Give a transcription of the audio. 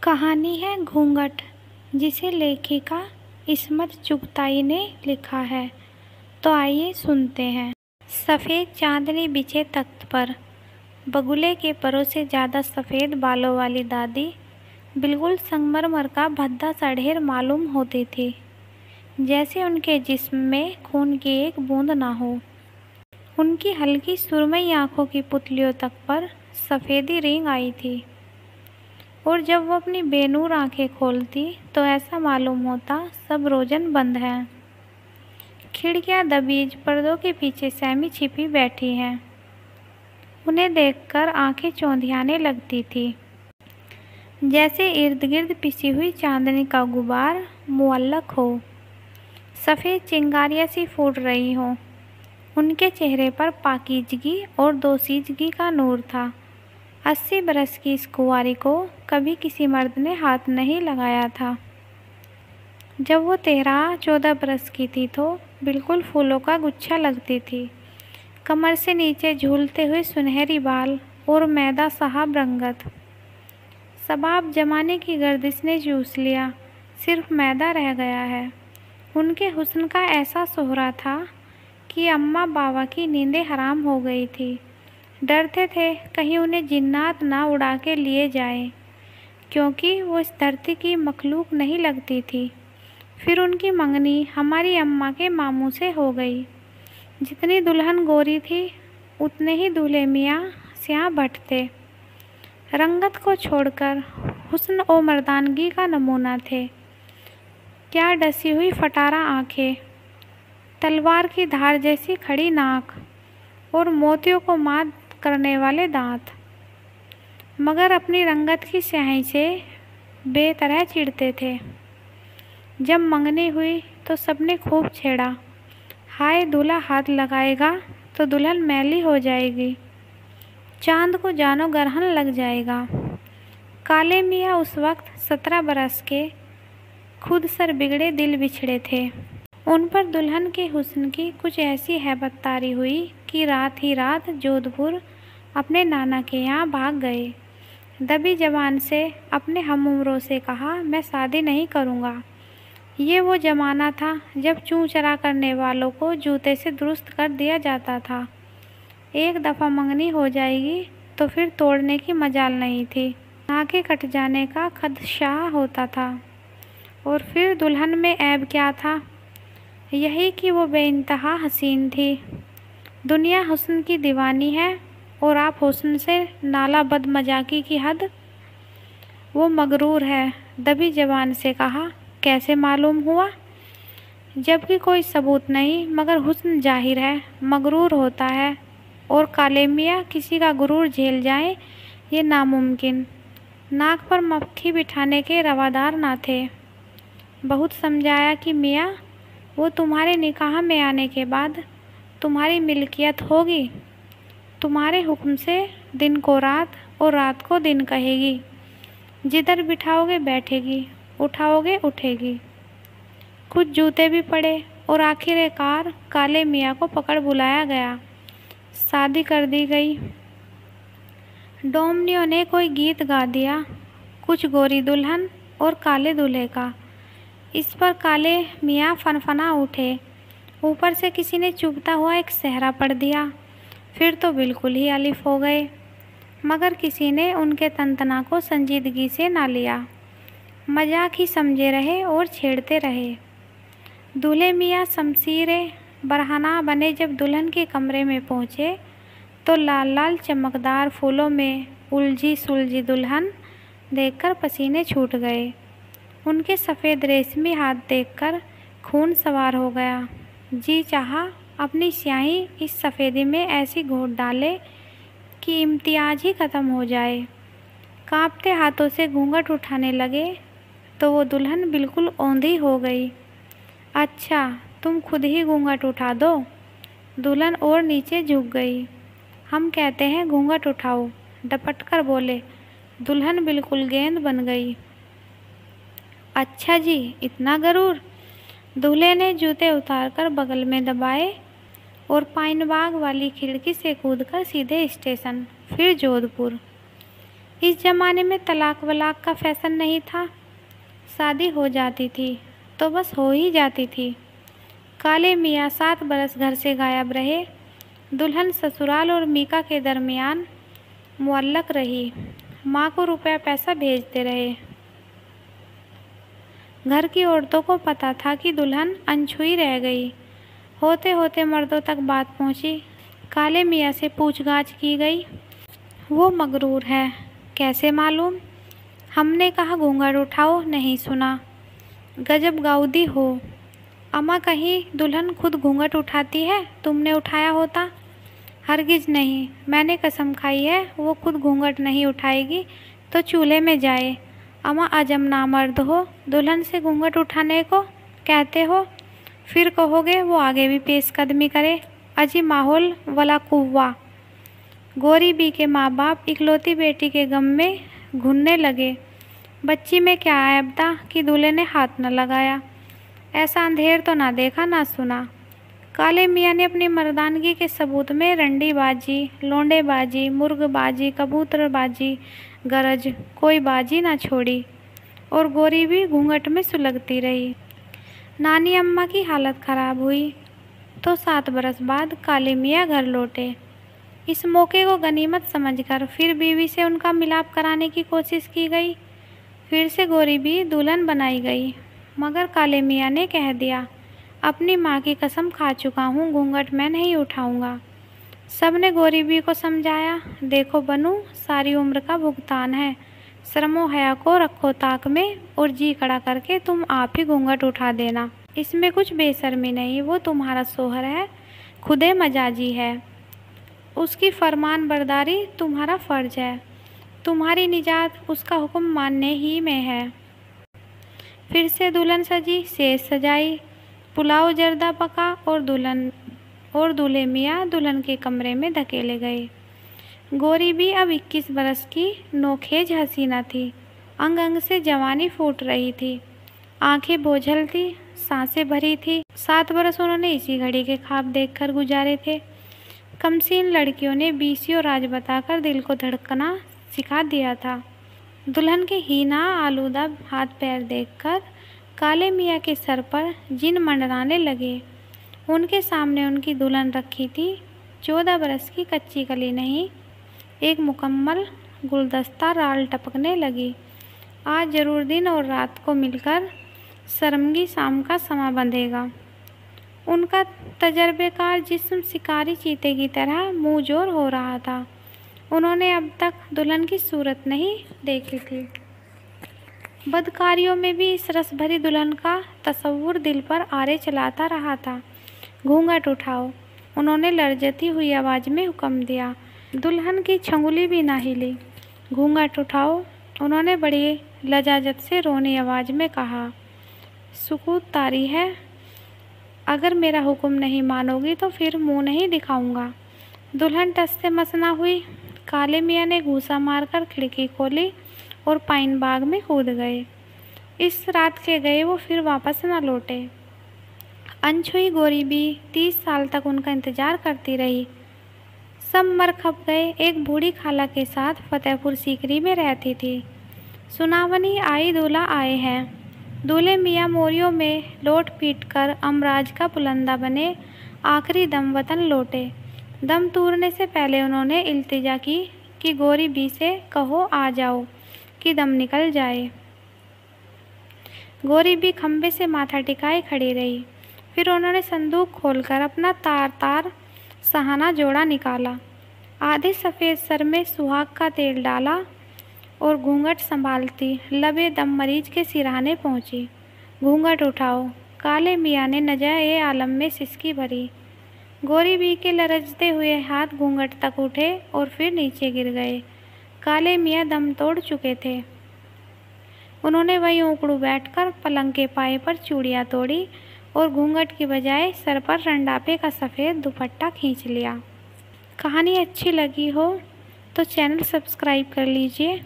कहानी है घूंघट, जिसे लेखिका इस्मत चुगताई ने लिखा है। तो आइए सुनते हैं। सफ़ेद चांदनी बिछे तख्त पर बगुले के परों से ज़्यादा सफ़ेद बालों वाली दादी बिल्कुल संगमरमर का भद्दा सा ढेर मालूम होती थी, जैसे उनके जिस्म में खून की एक बूंद ना हो। उनकी हल्की सुरमई आँखों की पुतलियों तक पर सफ़ेदी रेंग आई थी, और जब वो अपनी बेनूर आंखें खोलती तो ऐसा मालूम होता सब रोजन बंद हैं। खिड़कियां दबीज पर्दों के पीछे सैमी छिपी बैठी हैं। उन्हें देखकर आंखें चौंधियाने लगती थी, जैसे इर्द गिर्द पिसी हुई चांदनी का गुबार मुअल्लक हो, सफ़ेद चिंगारियाँ सी फूट रही हों। उनके चेहरे पर पाकीज़गी और दोशीज़गी का नूर था। 80 बरस की इस कुंवारी को कभी किसी मर्द ने हाथ नहीं लगाया था। जब वो 13-14 बरस की थी तो बिल्कुल फूलों का गुच्छा लगती थी। कमर से नीचे झूलते हुए सुनहरी बाल और मैदा साहब रंगत। सबाब जमाने की गर्दिश ने चूस लिया, सिर्फ मैदा रह गया है। उनके हुस्न का ऐसा सोहरा था कि अम्मा बाबा की नींदें हराम हो गई थी। डरते थे कहीं उन्हें जिन्नात ना उड़ा के लिए जाए, क्योंकि वो इस धरती की मखलूक नहीं लगती थी। फिर उनकी मंगनी हमारी अम्मा के मामू से हो गई। जितनी दुल्हन गोरी थी उतने ही दूल्हे मियाँ स्याह भट्ट थे। रंगत को छोड़कर हुस्न और मर्दानगी का नमूना थे। क्या डसी हुई फटारा आँखें, तलवार की धार जैसी खड़ी नाक और मोतियों को मात करने वाले दांत। मगर अपनी रंगत की स्याही से बेतरह चिढ़ते थे। जब मंगनी हुई तो सबने खूब छेड़ा, हाय दूल्हा हाथ लगाएगा तो दुल्हन मैली हो जाएगी, चांद को जानो ग्रहण लग जाएगा। काले मियाँ उस वक्त 17 बरस के, खुद सर बिगड़े दिल बिछड़े थे। उन पर दुल्हन के हुस्न की कुछ ऐसी हैबत तारी हुई कि रात ही रात जोधपुर अपने नाना के यहाँ भाग गए। दबी जबान से अपने हमउम्रों से कहा, मैं शादी नहीं करूँगा। ये वो ज़माना था जब चूं चरा करने वालों को जूते से दुरुस्त कर दिया जाता था। एक दफ़ा मंगनी हो जाएगी तो फिर तोड़ने की मजाल नहीं थी। नाकें कट जाने का खदशा होता था। और फिर दुल्हन में ऐब क्या था? यही कि वो बेइंतहा हसीन थी। दुनिया हुस्न की दीवानी है और आप हुस्न से नाला बदमजाकी की हद। वो मगरूर है, दबी जबान से कहा। कैसे मालूम हुआ? जबकि कोई सबूत नहीं, मगर हुस्न जाहिर है मगरूर होता है, और काले मियाँ किसी का गुरूर झेल जाए ये नामुमकिन। नाक पर मक्खी बिठाने के रवादार ना थे। बहुत समझाया कि मियाँ, वो तुम्हारे निकाह में आने के बाद तुम्हारी मिल्कियत होगी। तुम्हारे हुक्म से दिन को रात और रात को दिन कहेगी। जिधर बिठाओगे बैठेगी, उठाओगे उठेगी। कुछ जूते भी पड़े और आखिरकार काले मियाँ को पकड़ बुलाया गया। शादी कर दी गई। डोमनियों ने कोई गीत गा दिया, कुछ गोरी दुल्हन और काले दूल्हे का। इस पर काले मियाँ फनफना उठे। ऊपर से किसी ने चुभता हुआ एक सहरा पढ़ दिया। फिर तो बिल्कुल ही अलिफ हो गए, मगर किसी ने उनके तंतना को संजीदगी से ना लिया। मजाक ही समझे रहे और छेड़ते रहे। दूल्हे मियाँ शमशीरे बरहना बने जब दुल्हन के कमरे में पहुँचे तो लाल लाल चमकदार फूलों में उलझी सुलझी दुल्हन देखकर पसीने छूट गए। उनके सफ़ेद रेशमी हाथ देखकर खून सवार हो गया। जी चाहा अपनी स्याही इस सफ़ेदी में ऐसी घोट डाले कि इम्तियाज ही ख़त्म हो जाए। कांपते हाथों से घूंघट उठाने लगे तो वो दुल्हन बिल्कुल औंधी हो गई। अच्छा, तुम खुद ही घूंघट उठा दो। दुल्हन और नीचे झुक गई। हम कहते हैं घूंघट उठाओ, डपट कर बोले। दुल्हन बिल्कुल गेंद बन गई। अच्छा जी, इतना गरूर? दूल्हे ने जूते उतारकर बगल में दबाए और पाइन बाग वाली खिड़की से कूदकर सीधे स्टेशन, फिर जोधपुर। इस ज़माने में तलाक वलाक का फैशन नहीं था। शादी हो जाती थी तो बस हो ही जाती थी। काले मियाँ 7 बरस घर से गायब रहे। दुल्हन ससुराल और मीका के दरमियान मुअल्लक रही। माँ को रुपया पैसा भेजते रहे। घर की औरतों को पता था कि दुल्हन अनछुई रह गई। होते होते मर्दों तक बात पहुँची। काले मियाँ से पूछगाछ की गई। वो मगरूर है। कैसे मालूम? हमने कहा घूंघट उठाओ, नहीं सुना। गजब गाउदी हो। अम्मा कहीं दुल्हन खुद घूंघट उठाती है, तुमने उठाया होता? हरगिज नहीं, मैंने कसम खाई है वो खुद घूंघट नहीं उठाएगी तो चूल्हे में जाए। अम्मा अजम नामर्द हो, दुल्हन से घूंघट उठाने को कहते हो, फिर कहोगे वो आगे भी पेशकदमी करे। अजी माहौल वला कुव्वा। गोरी बी के माँ बाप इकलौती बेटी के गम में घुनने लगे। बच्ची में क्या ऐब था कि दूल्हे ने हाथ न लगाया। ऐसा अंधेर तो ना देखा ना सुना। काले मियाँ ने अपनी मर्दानगी के सबूत में रंडीबाजी, लौंडेबाजी, मुर्गबाजी, कबूतरबाजी गरज कोई बाजी ना छोड़ी और गोरी भी घूंघट में सुलगती रही। नानी अम्मा की हालत ख़राब हुई तो 7 बरस बाद काले मियाँ घर लौटे। इस मौके को गनीमत समझकर फिर बीवी से उनका मिलाप कराने की कोशिश की गई। फिर से गोरी भी दुल्हन बनाई गई, मगर काले मियाँ ने कह दिया, अपनी माँ की कसम खा चुका हूँ, घूंघट मैं नहीं उठाऊंगा। सब ने गोरी बी को समझाया, देखो बनू, सारी उम्र का भुगतान है, शर्मो हया को रखो ताक में और जी खड़ा करके तुम आप ही घूंघट उठा देना। इसमें कुछ बेशर्मी नहीं, वो तुम्हारा सोहर है, खुदे मजाजी है, उसकी फरमान बरदारी तुम्हारा फ़र्ज है, तुम्हारी निजात उसका हुक्म मानने ही में है। फिर से दुल्हन सजी, सेज सजाई, पुलाव जर्दा पका और दूल्हे मियाँ दुल्हन के कमरे में धकेले गए। गोरी भी अब 21 बरस की नोखेज हसीना थी। अंग अंग से जवानी फूट रही थी, आंखें बोझल थी, सांसें भरी थी। 7 बरस उन्होंने इसी घड़ी के ख्वाब देखकर गुजारे थे। कमसीन लड़कियों ने बीसियों राज बताकर दिल को धड़कना सिखा दिया था। दुल्हन के हीना आलूदा हाथ पैर देखकर काले मियाँ के सर पर जिन मंडराने लगे। उनके सामने उनकी दुल्हन रखी थी, 14 बरस की कच्ची कली नहीं, एक मुकम्मल गुलदस्ता राल टपकने लगी। आज जरूर दिन और रात को मिलकर शर्मगी शाम का समा बंधेगा। उनका तजर्बेकार जिस्म शिकारी चीते की तरह मुँह जोर हो रहा था। उन्होंने अब तक दुल्हन की सूरत नहीं देखी थी। बदकारियों में भी इस रस भरी दुल्हन का तसव्वुर दिल पर आरे चलाता रहा था। घूंघट उठाओ, उन्होंने लर्जती हुई आवाज़ में हुक्म दिया। दुल्हन की छंगुली भी ना हिली। घूंघट उठाओ, उन्होंने बड़ी लजाजत से रोनी आवाज़ में कहा। सुकूत तारी है, अगर मेरा हुक्म नहीं मानोगी तो फिर मुंह नहीं दिखाऊंगा। दुल्हन टस से मस ना हुई। काले मियाँ ने घूसा मारकर खिड़की खोली और पाइन बाग में कूद गए। इस रात के गए वो फिर वापस न लौटे। अनछुई गोरी भी 30 साल तक उनका इंतज़ार करती रही। सब मर खप गए। एक बूढ़ी खाला के साथ फतेहपुर सीकरी में रहती थी। सुनावनी आई दूल्हा आए हैं। दूल्हे मियाँ मोरियों में लोट पीट कर अमराज का पुलंदा बने आखिरी दम वतन लौटे। दम तूरने से पहले उन्होंने इल्तिजा की कि गोरी बी से कहो आ जाओ कि दम निकल जाए। गोरी बी खंबे से माथा टिकाए खड़ी रही। फिर उन्होंने संदूक खोलकर अपना तार सहाना जोड़ा निकाला, आधे सफ़ेद सर में सुहाग का तेल डाला और घूंघट संभालती लबे दम मरीज के सिरहाने पहुंची। घूंघट उठाओ, काले मियाँ ने नज़ाए आलम में सिसकी भरी। गोरी बी के लरजते हुए हाथ घूंघट तक उठे और फिर नीचे गिर गए। काले मियाँ दम तोड़ चुके थे। उन्होंने वहीं उकड़ू बैठकर पलंग के पाए पर चूड़ियाँ तोड़ी और घूंघट की बजाय सर पर रंडापे का सफ़ेद दुपट्टा खींच लिया। कहानी अच्छी लगी हो तो चैनल सब्सक्राइब कर लीजिए।